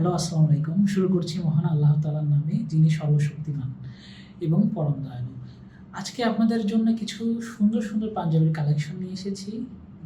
Hello, আসসালামু আলাইকুম। শুরু করছি মহান আল্লাহ তাআলার নামে, যিনি সর্বশক্তিমান এবং পরম দয়ালু। আজকে আপনাদের জন্য কিছু সুন্দর, সুন্দর পাঞ্জাবির কালেকশন নিয়ে এসেছি,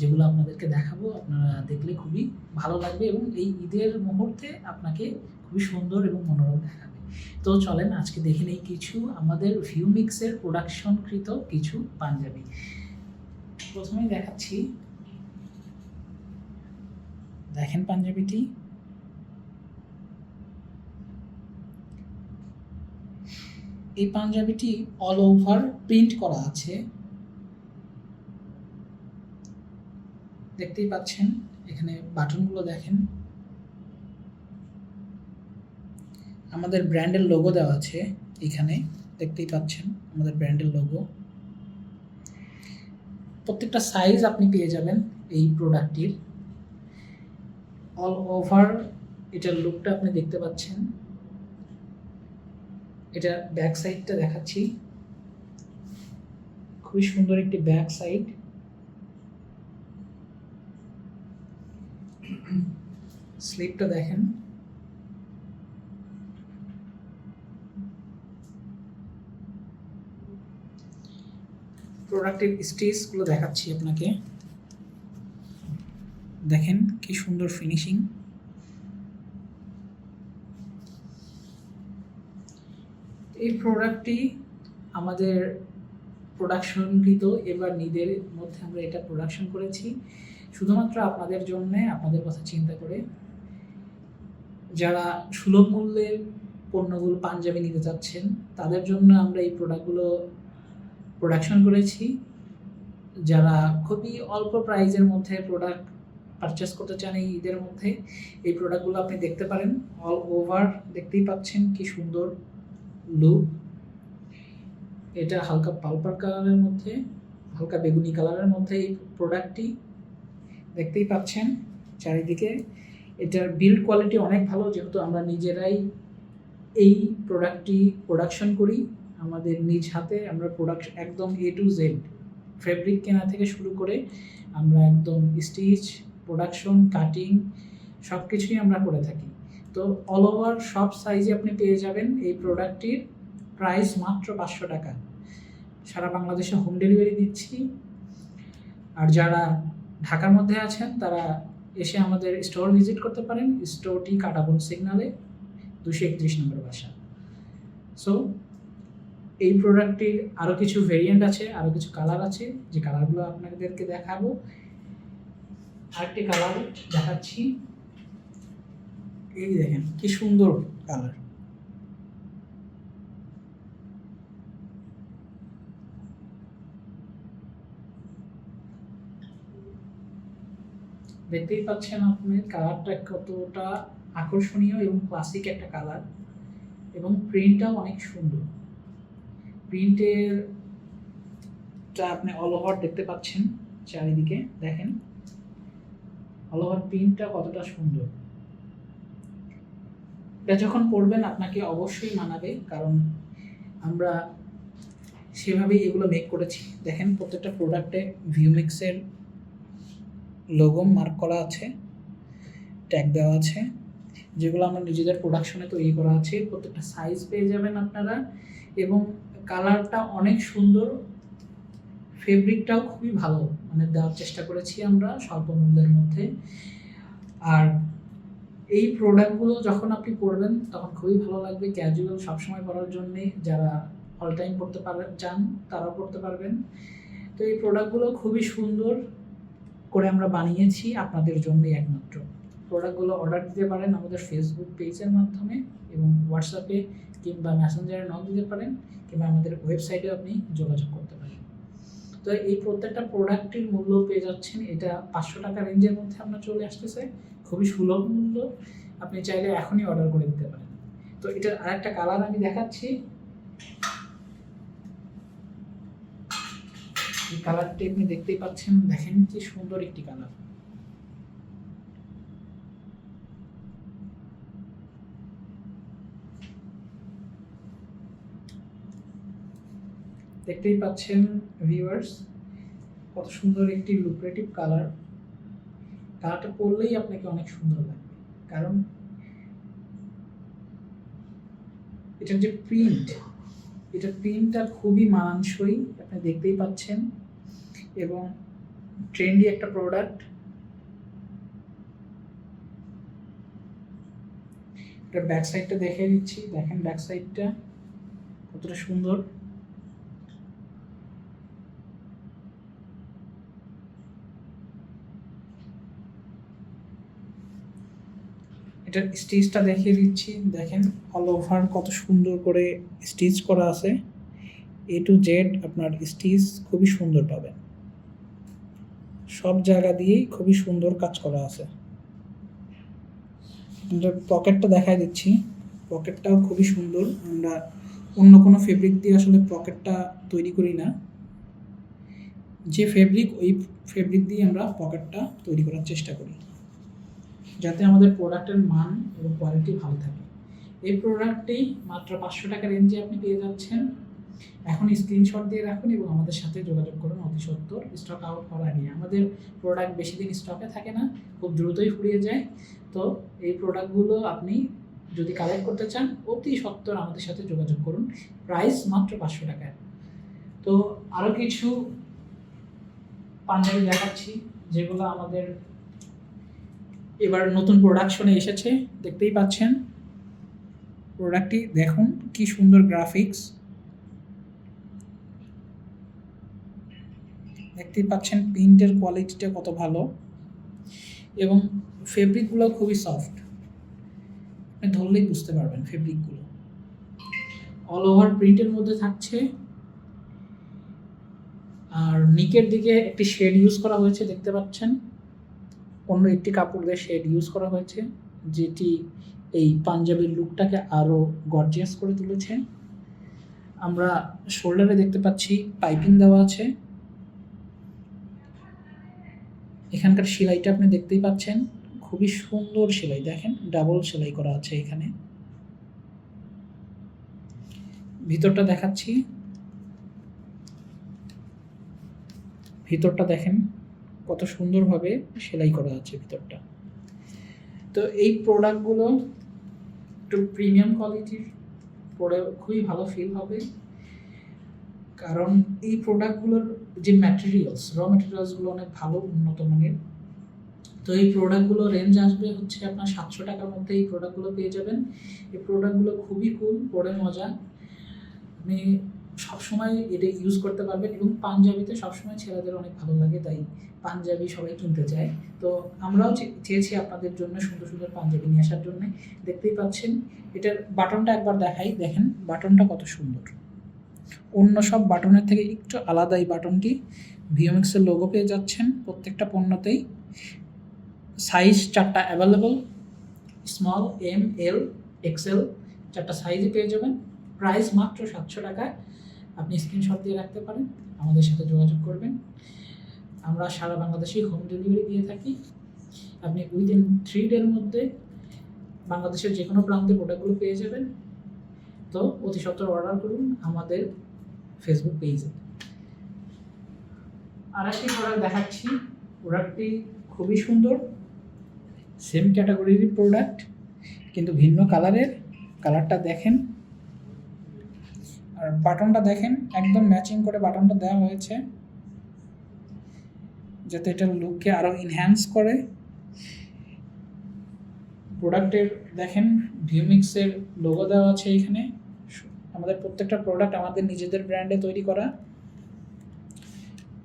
যেগুলো আপনাদেরকে দেখাবো। আপনারা দেখলে খুবই ভালো লাগবে এবং এই ঈদের মুহূর্তে আপনাকে খুবই সুন্দর এবং মনোরম দেখাবে। তো চলেন আজকে দেখে নেই কিছু আমাদের ভিউমিক্সের প্রোডাকশনকৃত কিছু পাঞ্জাবি। প্রথমেই দেখাচ্ছি, দেখেন পাঞ্জাবিটি। এই পাঞ্জাবিটি অল ওভার প্রিন্ট করা আছে, দেখতেই পাচ্ছেন। এখানে বাটনগুলো দেখেন, আমাদের ব্র্যান্ডের লোগো দেওয়া আছে এখানে, দেখতেই পাচ্ছেন আমাদের ব্র্যান্ডের লোগো। প্রত্যেকটা সাইজ আপনি পেয়ে যাবেন এই প্রোডাক্টটির। অল ওভার এটার লুকটা আপনি দেখতে পাচ্ছেন। এটা ব্যাক সাইডটা দেখাচ্ছি, খুবই সুন্দর একটি ব্যাক সাইড। স্লিপটা দেখেন, প্রোডাক্টের স্টিচগুলো দেখাচ্ছি আপনাকে, দেখেন কি সুন্দর ফিনিশিং। এই প্রোডাক্টটি আমাদের প্রোডাকশনকৃত, এবার ঈদের মধ্যে আমরা এটা প্রোডাকশন করেছি শুধুমাত্র আপনাদের জন্যে, আপনাদের কথা চিন্তা করে। যারা সুলভ মূল্যে পণ্যগুলো পাঞ্জাবি নিতে চাচ্ছেন তাদের জন্য আমরা এই প্রোডাক্টগুলো প্রোডাকশন করেছি। যারা খুবই অল্প প্রাইজের মধ্যে প্রোডাক্ট পারচেস করতে চান এই ঈদের মধ্যে, এই প্রোডাক্টগুলো আপনি দেখতে পারেন। অল ওভার দেখতেই পাচ্ছেন কি সুন্দর লুক। এটা হালকা পার্পল কালারের মধ্যে, হালকা বেগুনি কালারের মধ্যে এই প্রোডাক্টটি দেখতেই পাচ্ছেন চারিদিকে। এটার বিল্ড কোয়ালিটি অনেক ভালো, যেহেতু আমরা নিজেরাই এই প্রোডাক্টটি প্রোডাকশন করি আমাদের নিজ হাতে। আমরা প্রোডাকশন একদম A to Z, ফেব্রিক কেনা থেকে শুরু করে আমরা একদম স্টিচ, প্রোডাকশন, কাটিং সব কিছুই আমরা করে থাকি। তো অল ওভার সব সাইজে আপনি পেয়ে যাবেন। এই প্রোডাক্টটির প্রাইস মাত্র 500 টাকা। সারা বাংলাদেশে হোম ডেলিভারি দিচ্ছি। আর যারা ঢাকার মধ্যে আছেন তারা এসে আমাদের স্টোর ভিজিট করতে পারেন। স্টোরটি কাটাবন সিগনালে, 231 নম্বর বাসা। সো এই প্রোডাক্টটির আরও কিছু ভেরিয়েন্ট আছে, আরও কিছু কালার আছে, যে কালারগুলো আপনাদেরকে দেখাবো। আরেকটি কালার দেখাচ্ছি, এই দেখেন কি সুন্দর কালার। দেখতেই পাচ্ছেন আপনি কালারটা কতটা আকর্ষণীয় এবং ক্লাসিক একটা কালার, এবং প্রিন্টটাও অনেক সুন্দর। প্রিন্টেরটা আপনি অল ওভার দেখতে পাচ্ছেন চারিদিকে, দেখেন অল ওভার প্রিন্টটা কতটা সুন্দর। এটা যখন পরবেন আপনাকে অবশ্যই মানাবে, কারণ আমরা সেভাবেই এগুলো মেক করেছি। দেখেন প্রত্যেকটা প্রোডাক্টে ভিউমিক্সের লোগো মার্ক করা আছে, ট্যাগ দেওয়া আছে, যেগুলো আমরা নিজেদের প্রোডাকশনে তৈরি করা আছে। প্রত্যেকটা সাইজ পেয়ে যাবেন আপনারা, এবং কালারটা অনেক সুন্দর, ফেব্রিকটাও খুবই ভালো মানে দেওয়ার চেষ্টা করেছি আমরা স্বল্প মূল্যের মধ্যে। আর এই প্রোডাক্টগুলো যখন আপনি পরবেন তখন খুবই ভালো লাগবে। ক্যাজুয়াল সবসময় পরার জন্যে, যারা অল টাইম পরতে চান তারাও পরতে পারবেন। তো এই প্রোডাক্টগুলো খুবই সুন্দর করে আমরা বানিয়েছি আপনাদের জন্যই একমাত্র। প্রোডাক্টগুলো অর্ডার দিতে পারেন আমাদের ফেসবুক পেজের মাধ্যমে, এবং হোয়াটসঅ্যাপে কিংবা মেসেঞ্জারে নক দিতে পারেন, কিংবা আমাদের ওয়েবসাইটে আপনি যোগাযোগ করতে পারেন। তো এই প্রত্যেকটা প্রোডাক্টের মূল্য পেয়ে যাচ্ছেন, এটা 500 টাকা রেঞ্জের মধ্যে আপনার চলে আসতেছে, খুবই সুলভ মূল্য। আপনি চাইলে এখনই অর্ডার করে দিতে পারেন। তো এটার আরেকটা কালার আমি দেখাচ্ছি, এই কালারটি আপনি দেখতেই পাচ্ছেন, দেখেন কি সুন্দর একটি কালার। দেখতেই পাচ্ছেন ভিউয়ার্স, কত সুন্দর একটি লুক্রেটিভ কালার। কালারটা পরলেই আপনাকে অনেক সুন্দর লাগবে, কারণ এটার যে প্রিন্ট, এটার প্রিন্টটা খুবই মানানসই, আপনি দেখতেই পাচ্ছেন, এবং ট্রেন্ডি একটা প্রোডাক্ট। এটার ব্যাক সাইডটা দেখে দিচ্ছি, দেখেন ব্যাক সাইডটা কতটা সুন্দর। এটার স্টিচটা দেখিয়ে দিচ্ছি, দেখেন অল ওভার কত সুন্দর করে স্টিচ করা আছে। এ টু জেড আপনার স্টিচ খুবই সুন্দর পাবেন, সব জায়গা দিয়েই খুবই সুন্দর কাজ করা আছে। পকেটটা দেখাই দিচ্ছি, পকেটটাও খুবই সুন্দর। আমরা অন্য কোনো ফেব্রিক দিয়ে আসলে পকেটটা তৈরি করি না, যে ফেব্রিক ওই ফেব্রিক দিয়ে আমরা পকেটটা তৈরি করার চেষ্টা করি, যাতে আমাদের প্রোডাক্টের মান এবং কোয়ালিটি ভালো থাকে। এই প্রোডাক্টটি মাত্র 500 টাকা রেঞ্জে আপনি পেয়ে যাচ্ছেন। এখন স্ক্রিনশট দিয়ে রাখুন এবং আমাদের সাথে যোগাযোগ করুন অতি সত্বর, স্টক আউট হওয়ার আগে। আমাদের প্রোডাক্ট বেশি দিন স্টকে থাকে না, খুব দ্রুতই ফুরিয়ে যায়। তো এই প্রোডাক্টগুলো আপনি যদি কালেক্ট করতে চান অতি সত্বর আমাদের সাথে যোগাযোগ করুন। প্রাইস মাত্র 500 টাকায়। তো আরও কিছু পাঞ্জাবি দেখাচ্ছি, যেগুলো আমাদের এবার নতুন প্রোডাকশনে এসেছে। দেখতেই পাচ্ছেন প্রোডাক্টটি, দেখুন কি সুন্দর গ্রাফিক্স, দেখতেই পাচ্ছেন প্রিন্টের কোয়ালিটিটা কত ভালো, এবং ফেব্রিকগুলো খুবই সফট, আপনি ধরলেই বুঝতে পারবেন ফেব্রিকগুলো। অল ওভার প্রিন্টের মধ্যে থাকছে, আর নিকের দিকে একটি শেড ইউজ করা হয়েছে, দেখতে পাচ্ছেন অন্য একটি কাপড় দিয়ে শেড ইউজ করা হয়েছে, যেটি এই পাঞ্জাবির লুকটাকে আরও গর্জিয়াস করে তুলেছে। আমরা শোল্ডারে দেখতে পাচ্ছি পাইপিং দেওয়া আছে, এখানকার সেলাইটা আপনি দেখতেই পাচ্ছেন খুবই সুন্দর সেলাই, দেখেন ডাবল সেলাই করা আছে এখানে। ভিতরটা দেখাচ্ছি, ভিতরটা দেখেন কত সুন্দরভাবে সেলাই করা আছে ভিতরটা। তো এই প্রোডাক্টগুলো একটু প্রিমিয়াম কোয়ালিটির, পরে খুবই ভালো ফিল হবে, কারণ এই প্রোডাক্টগুলোর যে ম্যাটেরিয়ালস, র ম্যাটেরিয়ালসগুলো অনেক ভালো, উন্নত মানের। তো এই প্রোডাক্টগুলো রেঞ্জ আসবে হচ্ছে আপনার 700 টাকার মধ্যে এই প্রোডাক্টগুলো পেয়ে যাবেন। এই প্রোডাক্টগুলো খুবই কুল, পরে মজা, আপনি সবসময় এটা ইউজ করতে পারবেন, এবং পাঞ্জাবিতে সবসময় ছেলেদের অনেক ভালো লাগে, তাই পাঞ্জাবি সবাই কিনতে চায়। তো আমরাও চেয়েছি আপনাদের জন্য সুন্দর সুন্দর পাঞ্জাবি নিয়ে আসার জন্য। দেখতেই পাচ্ছেন এটার বাটনটা একবার দেখাই, দেখেন বাটনটা কত সুন্দর, অন্য সব বাটনের থেকে একটু আলাদা এই বাটনটি। ভিওমিক্সের লোগো পেয়ে যাচ্ছেন প্রত্যেকটা পণ্যতেই। সাইজ 4টা অ্যাভেলেবল, স্মল, এম, এল, এক্সেল, 4টা সাইজে পেয়ে যাবেন। প্রাইস মাত্র 700 টাকায়। আপনি স্ক্রিনশট দিয়ে রাখতে পারেন, আমাদের সাথে যোগাযোগ করবেন। আমরা সারা বাংলাদেশেই হোম ডেলিভারি দিয়ে থাকি। আপনি উইদিন 3 ডের মধ্যে বাংলাদেশের যে কোনো প্রান্তে প্রোডাক্টগুলো পেয়ে যাবেন। তো অতি সত্বর অর্ডার করুন আমাদের ফেসবুক পেজে। আর একটি প্রোডাক্ট দেখাচ্ছি, প্রোডাক্টটি খুবই সুন্দর, সেম ক্যাটাগরির প্রোডাক্ট কিন্তু ভিন্ন কালারের। কালারটা দেখেন, আর বাটনটা দেখেন, একদম ম্যাচিং করে বাটনটা দেওয়া হয়েছে, যাতে এটার লুককে আরও এনহ্যান্স করে। প্রোডাক্টের দেখেন ভিওমিক্সের লোগো দেওয়া আছে এখানে। আমাদের প্রত্যেকটা প্রোডাক্ট আমাদের নিজেদের ব্র্যান্ডে তৈরি করা।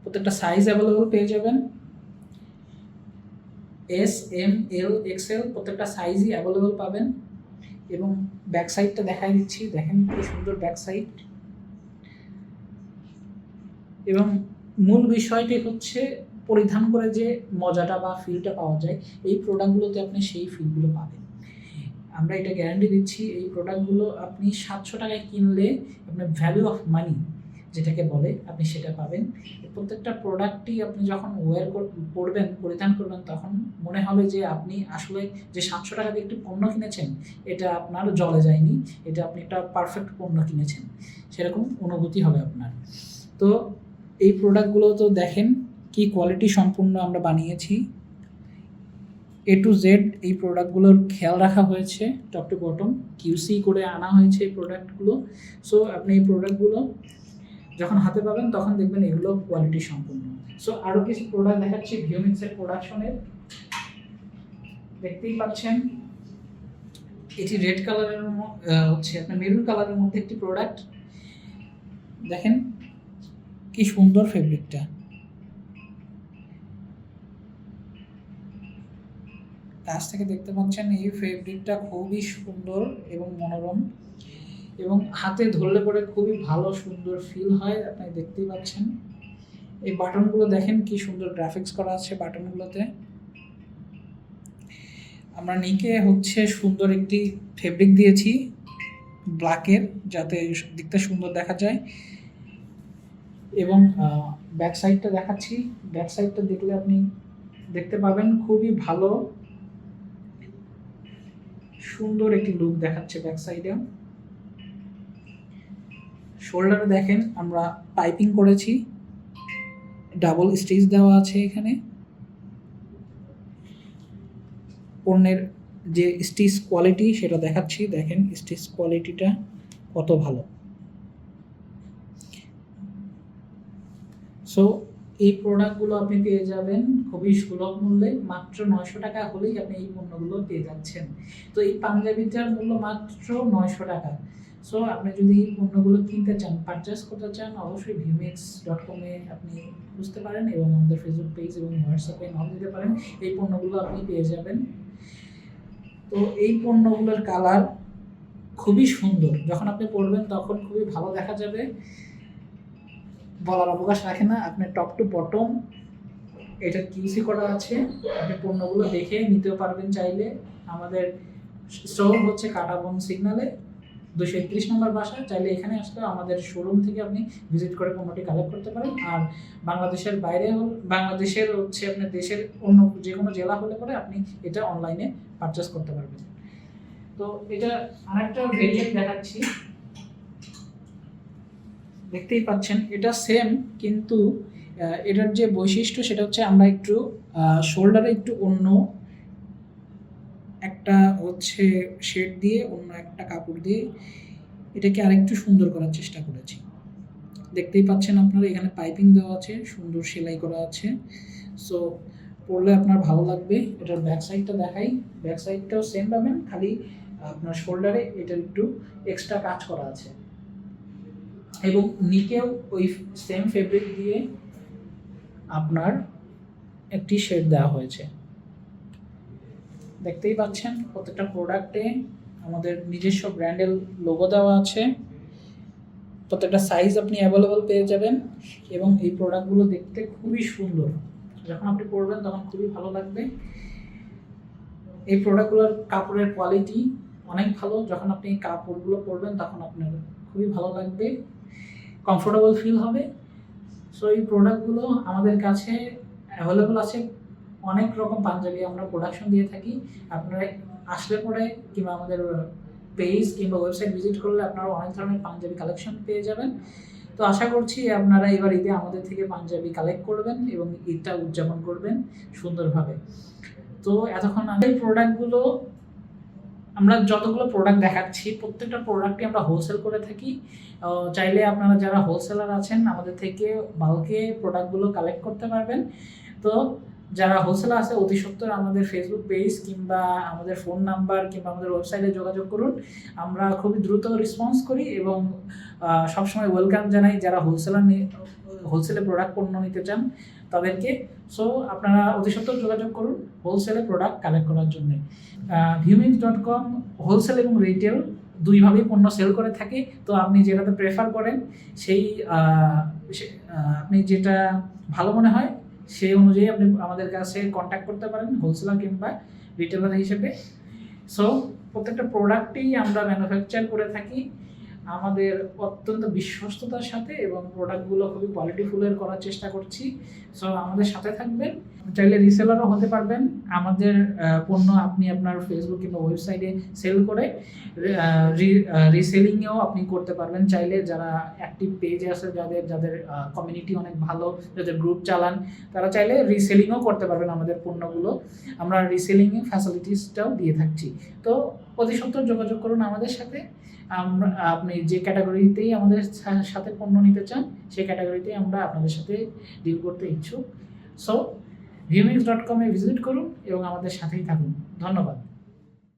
প্রত্যেকটা সাইজ অ্যাভেলেবল পেয়ে যাবেন, এস, এম, এল, এক্সেল, প্রত্যেকটা সাইজই অ্যাভেলেবল পাবেন। এবং ব্যাক সাইডটা দেখাই দিচ্ছি, দেখেন কি সুন্দর ব্যাক সাইড। এবং মূল বিষয়টি হচ্ছে পরিধান করে যে মজাটা বা ফিলটা পাওয়া যায়, এই প্রোডাক্টগুলোতে আপনি সেই ফিলগুলো পাবেন। আমরা এটা গ্যারান্টি দিচ্ছি, এই প্রোডাক্টগুলো আপনি 700 টাকায় কিনলে আপনার ভ্যালু অফ মানি যেটাকে বলে, আপনি সেটা পাবেন। প্রত্যেকটা প্রোডাক্টই আপনি যখন পরবেন, পরিধান করবেন, তখন মনে হবে যে আপনি আসলে যে 700 টাকা দিয়ে একটি পণ্য কিনেছেন, এটা আপনার জলে যায়নি, এটা আপনি একটা পারফেক্ট পণ্য কিনেছেন, সেরকম অনুভূতি হবে আপনার। তো এই প্রোডাক্টগুলো তো দেখেন কি কোয়ালিটি সম্পূর্ণ আমরা বানিয়েছি। এ টু জেড এই প্রোডাক্টগুলোর খেয়াল রাখা হয়েছে, টপ টু বটম কিউসি করে আনা হয়েছে এই প্রোডাক্টগুলো। সো আপনি এই প্রোডাক্টগুলো যখন হাতে পাবেন তখন দেখবেন এগুলো কোয়ালিটি সম্পূর্ণ। সো আরও কিছু প্রোডাক্ট দেখাচ্ছি ভিউমিক্সের প্রোডাকশনের। দেখতেই পাচ্ছেন এটি রেড কালারের হচ্ছে আপনার মেরুন কালারের মধ্যে একটি প্রোডাক্ট। দেখেন কি সুন্দর ফেব্রিকটা, কাছ থেকে দেখতে পাচ্ছেন এই ফেব্রিকটা খুবই সুন্দর এবং মনোরম, এবং হাতে ধরলে পরে খুবই ভালো সুন্দর ফিল হয়। আপনি দেখতেই পাচ্ছেন এই বাটনগুলো দেখেন কি সুন্দর গ্রাফিক্স করা আছে বাটনগুলোতে। আমরা নিকে হচ্ছে সুন্দর একটি ফেব্রিক দিয়েছি ব্ল্যাকের, যাতে দেখতে সুন্দর দেখা যায়। এবং ব্যাক সাইডটা দেখাচ্ছি, ব্যাক সাইডটা দেখলে আপনি দেখতে পাবেন খুবই ভালো সুন্দর একটি লুক দেখাচ্ছে ব্যাক সাইডে। শোল্ডারে দেখেন আমরা পাইপিং করেছি, ডাবল স্টিচ দেওয়া আছে এখানে। পণ্যের যে স্টিচ কোয়ালিটি সেটা দেখাচ্ছি, দেখেন স্টিচ কোয়ালিটিটা কত ভালো। সো এই প্রোডাক্টগুলো আপনি পেয়ে যাবেন খুবই সুলভ মূল্যে, মাত্র 900 টাকা হলেই আপনি এই পণ্যগুলো পেয়ে যাচ্ছেন। তো এই পাঞ্জাবিটার মূল্য মাত্র 900 টাকা। সো আপনি যদি এই পণ্যগুলো কিনতে চান, পারচেস করতে চান, অবশ্যই viewmix.com-এ আপনি বুঝতে পারেন এবং আমাদের ফেসবুক পেজ এবং হোয়াটসঅ্যাপে নক দিতে পারেন, এই পণ্যগুলো আপনি পেয়ে যাবেন। তো এই পণ্যগুলোর কালার খুবই সুন্দর, যখন আপনি পরবেন তখন খুবই ভালো দেখা যাবে, বলার অবকাশ রাখে না। আপনার টপ টু বটম এটা কিউসি করা আছে, আপনি পণ্যগুলো দেখে নিতেও পারবেন চাইলে। আমাদের স্টোর হচ্ছে কাটাবন সিগনালে 231 নম্বর বাসা, চাইলে এখানে আসলে আমাদের শোরুম থেকে আপনি ভিজিট করে পণ্যটি কালেক্ট করতে পারেন। আর বাংলাদেশের বাইরে বাংলাদেশের হচ্ছে আপনার দেশের অন্য যে কোনো জেলা হলে পরে আপনি এটা অনলাইনে পারচেস করতে পারবেন। তো এটা আরেকটা ভেরিয়েন্ট দেখাচ্ছি, দেখতেই পাচ্ছেন এটা সেম, কিন্তু এটার যে বৈশিষ্ট্য সেটা হচ্ছে আমরা একটু শোল্ডারে একটু অন্য একটা হচ্ছে শেড দিয়ে, অন্য একটা কাপড় দিয়ে এটাকে আরেকটু সুন্দর করার চেষ্টা করেছি। দেখতেই পাচ্ছেন আপনারা এখানে পাইপিং দেওয়া আছে, সুন্দর সেলাই করা আছে। সো পরলে আপনার ভালো লাগবে। এটার ব্যাক সাইডটা দেখাই, ব্যাক সাইডটাও সেম পাবেন, খালি আপনার শোল্ডারে এটার একটু এক্সট্রা কাজ করা আছে, এবং নিকেও ওই সেম ফেব্রিক দিয়ে আপনার একটি শেড দেওয়া হয়েছে। দেখতেই পাচ্ছেন প্রত্যেকটা প্রোডাক্টে আমাদের নিজস্ব ব্র্যান্ডের লোগো দেওয়া আছে, প্রত্যেকটা সাইজ আপনি অ্যাভেলেবল পেয়ে যাবেন, এবং এই প্রোডাক্টগুলো দেখতে খুবই সুন্দর, যখন আপনি পরবেন তখন খুবই ভালো লাগবে। এই প্রোডাক্টগুলোর কাপড়ের কোয়ালিটি অনেক ভালো, যখন আপনি কাপড়গুলো পরবেন তখন আপনার খুবই ভালো লাগবে, কমফোর্টেবল ফিল হবে। সো এই প্রোডাক্টগুলো আমাদের কাছে অ্যাভেলেবল আছে, অনেক রকম পাঞ্জাবি আমরা প্রোডাকশন দিয়ে থাকি। আপনারা আসলে পরে কিংবা আমাদের পেজ কিংবা ওয়েবসাইট ভিজিট করলে আপনারা অনেক ধরনের পাঞ্জাবি কালেকশন পেয়ে যাবেন। তো আশা করছি আপনারা এবার ঈদে আমাদের থেকে পাঞ্জাবি কালেক্ট করবেন এবং ঈদটা উদযাপন করবেন সুন্দরভাবে। তো এতক্ষণ এই প্রোডাক্টগুলো আমরা যতগুলো প্রোডাক্ট দেখাচ্ছি প্রত্যেকটা প্রোডাক্টই আমরা হোলসেল করে থাকি। চাইলে আপনারা যারা হোলসেলার আছেন আমাদের থেকে বাল্কে প্রোডাক্টগুলো কালেক্ট করতে পারবেন। তো যারা হোলসেলার আছে অতি সত্বর আমাদের ফেসবুক পেজ কিংবা আমাদের ফোন নাম্বার কিংবা আমাদের ওয়েবসাইটে যোগাযোগ করুন, আমরা খুবই দ্রুত রেসপন্স করি এবং সবসময় ওয়েলকাম জানাই যারা হোলসেলে প্রোডাক্ট পণ্য নিতে চান তাদেরকে। সো আপনারা অতি সত্বর যোগাযোগ করুন হোলসেলে প্রোডাক্ট কালেক্ট করার জন্য। viewmix.com হোলসেল এবং রিটেল দুইভাবেই পণ্য সেল করে থাকে। তো আপনি যেটাতে প্রেফার করেন সেই আপনি যেটা ভালো মনে হয় সেই অনুযায়ী আপনি আমাদের কাছে কন্ট্যাক্ট করতে পারেন হোলসেলার কিংবা রিটেলার হিসেবে। সো প্রত্যেকটা প্রোডাক্টই আমরা ম্যানুফ্যাকচার করে থাকি। আমাদের অত্যন্ত বিশ্বস্ততার সাথে এবং প্রোডাক্টগুলো খুবই কোয়ালিটিফুলের করার চেষ্টা করছি। সো আমাদের সাথে থাকবেন। চাইলে রিসেলারও হতে পারবেন। আমাদের পণ্য আপনি আপনার ফেসবুক কিংবা ওয়েবসাইটে সেল করে রিসেলিংয়েও আপনি করতে পারবেন চাইলে। যারা অ্যাক্টিভ পেজে আছে, যাদের কমিউনিটি অনেক ভালো, যাদের গ্রুপ চালান, তারা চাইলে রিসেলিংও করতে পারবেন আমাদের পণ্যগুলো। আমরা রিসেলিং ফ্যাসিলিটিসটাও দিয়ে থাকছি। তো অতি সত্বর যোগাযোগ করুন আমাদের সাথে। আপনি যে ক্যাটাগরিতেই আমাদের সাথে পণ্য নিতে চান, সেই ক্যাটাগরিতেই আমরা আপনাদের সাথে ডিল করতে ইচ্ছুক। সো viewmix.com-এ ভিজিট করুন এবং আমাদের সাথেই থাকুন। ধন্যবাদ।